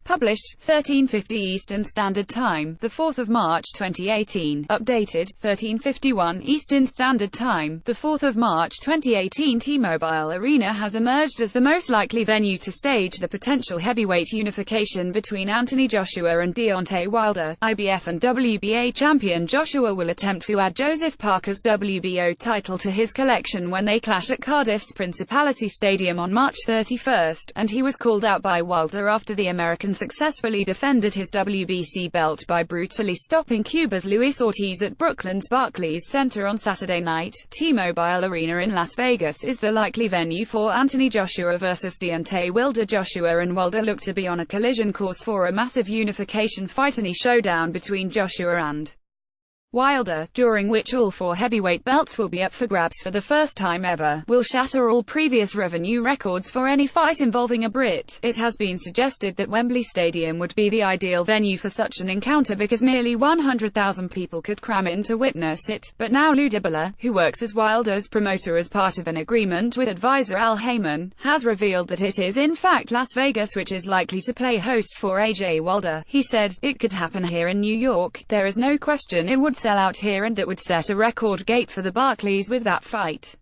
Published, 13:50 Eastern Standard Time, 4 March 2018. Updated, 13:51 Eastern Standard Time, 4 March 2018. T-Mobile Arena has emerged as the most likely venue to stage the potential heavyweight unification between Anthony Joshua and Deontay Wilder. IBF and WBA champion Joshua will attempt to add Joseph Parker's WBO title to his collection when they clash at Cardiff's Principality Stadium on March 31, and he was called out by Wilder after the American successfully defended his WBC belt by brutally stopping Cuba's Luis Ortiz at Brooklyn's Barclays Center on Saturday night. T-Mobile Arena in Las Vegas is the likely venue for Anthony Joshua versus Deontay Wilder. Joshua and Wilder look to be on a collision course for a massive unification fight, and a showdown between Joshua and Wilder, during which all four heavyweight belts will be up for grabs for the first time ever, will shatter all previous revenue records for any fight involving a Brit. It has been suggested that Wembley Stadium would be the ideal venue for such an encounter because nearly 100,000 people could cram in to witness it, but now Lou DiBella, who works as Wilder's promoter as part of an agreement with advisor Al Heyman, has revealed that it is in fact Las Vegas which is likely to play host for AJ Wilder. He said, "It could happen here in New York. There is no question it would sell out here, and that would set a record gate for the Barclays with that fight."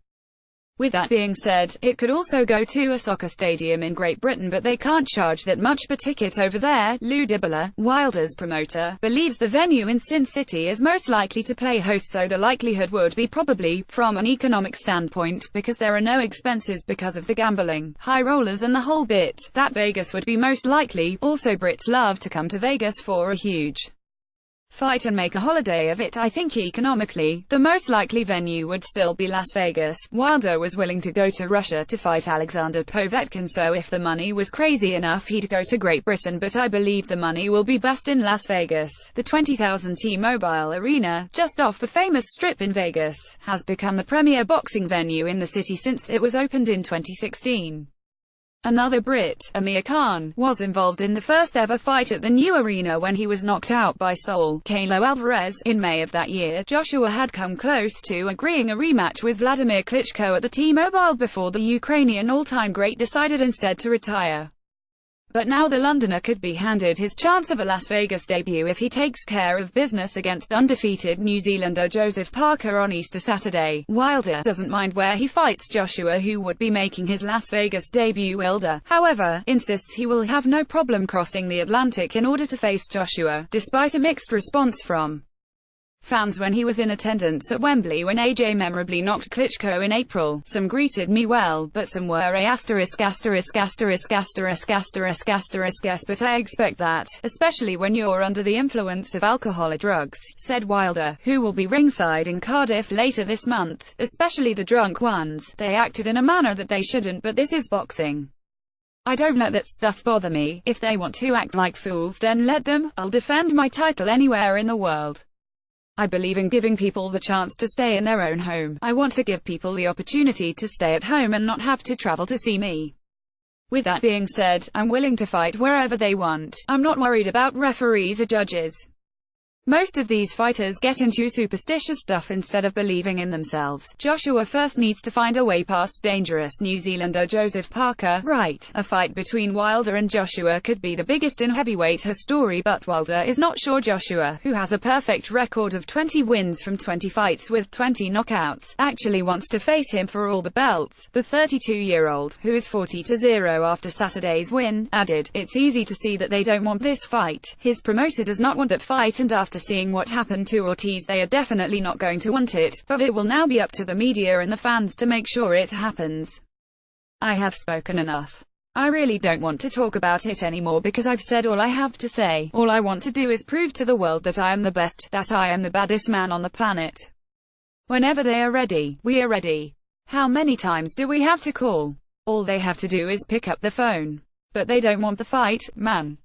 With that being said, it could also go to a soccer stadium in Great Britain, but they can't charge that much per ticket over there. Lou DiBella, Wilder's promoter, believes the venue in Sin City is most likely to play host, so the likelihood would be probably, from an economic standpoint, because there are no expenses because of the gambling, high rollers and the whole bit, that Vegas would be most likely. Also, Brits love to come to Vegas for a huge fight and make a holiday of it. I think economically, the most likely venue would still be Las Vegas. Wilder was willing to go to Russia to fight Alexander Povetkin, so if the money was crazy enough he'd go to Great Britain, but I believe the money will be best in Las Vegas. The 20,000 T-Mobile Arena, just off the famous Strip in Vegas, has become the premier boxing venue in the city since it was opened in 2016. Another Brit, Amir Khan, was involved in the first ever fight at the new arena when he was knocked out by Saul Canelo Alvarez in May of that year. Joshua had come close to agreeing a rematch with Vladimir Klitschko at the T-Mobile before the Ukrainian all-time great decided instead to retire. But now the Londoner could be handed his chance of a Las Vegas debut if he takes care of business against undefeated New Zealander Joseph Parker on Easter Saturday. Wilder doesn't mind where he fights Joshua, who would be making his Las Vegas debut. Wilder, however, insists he will have no problem crossing the Atlantic in order to face Joshua, despite a mixed response from fans when he was in attendance at Wembley when AJ memorably knocked Klitschko in April. Some greeted me well, but some were a asterisk, but I expect that, especially when you're under the influence of alcohol or drugs, said Wilder, who will be ringside in Cardiff later this month. Especially the drunk ones. They acted in a manner that they shouldn't, but this is boxing. I don't let that stuff bother me. If they want to act like fools, then let them. I'll defend my title anywhere in the world. I believe in giving people the chance to stay in their own home. I want to give people the opportunity to stay at home and not have to travel to see me. With that being said, I'm willing to fight wherever they want. I'm not worried about referees or judges. Most of these fighters get into superstitious stuff instead of believing in themselves. Joshua first needs to find a way past dangerous New Zealander Joseph Parker. Right. A fight between Wilder and Joshua could be the biggest in heavyweight history, but Wilder is not sure Joshua, who has a perfect record of 20 wins from 20 fights with 20 knockouts, actually wants to face him for all the belts. The 32-year-old, who is 40-0 after Saturday's win, added, "It's easy to see that they don't want this fight. His promoter does not want that fight, and after seeing what happened to Ortiz they are definitely not going to want it, but it will now be up to the media and the fans to make sure it happens. I have spoken enough. I really don't want to talk about it anymore because I've said all I have to say. All I want to do is prove to the world that I am the best, that I am the baddest man on the planet. Whenever they are ready, we are ready. How many times do we have to call? All they have to do is pick up the phone. But they don't want the fight, man."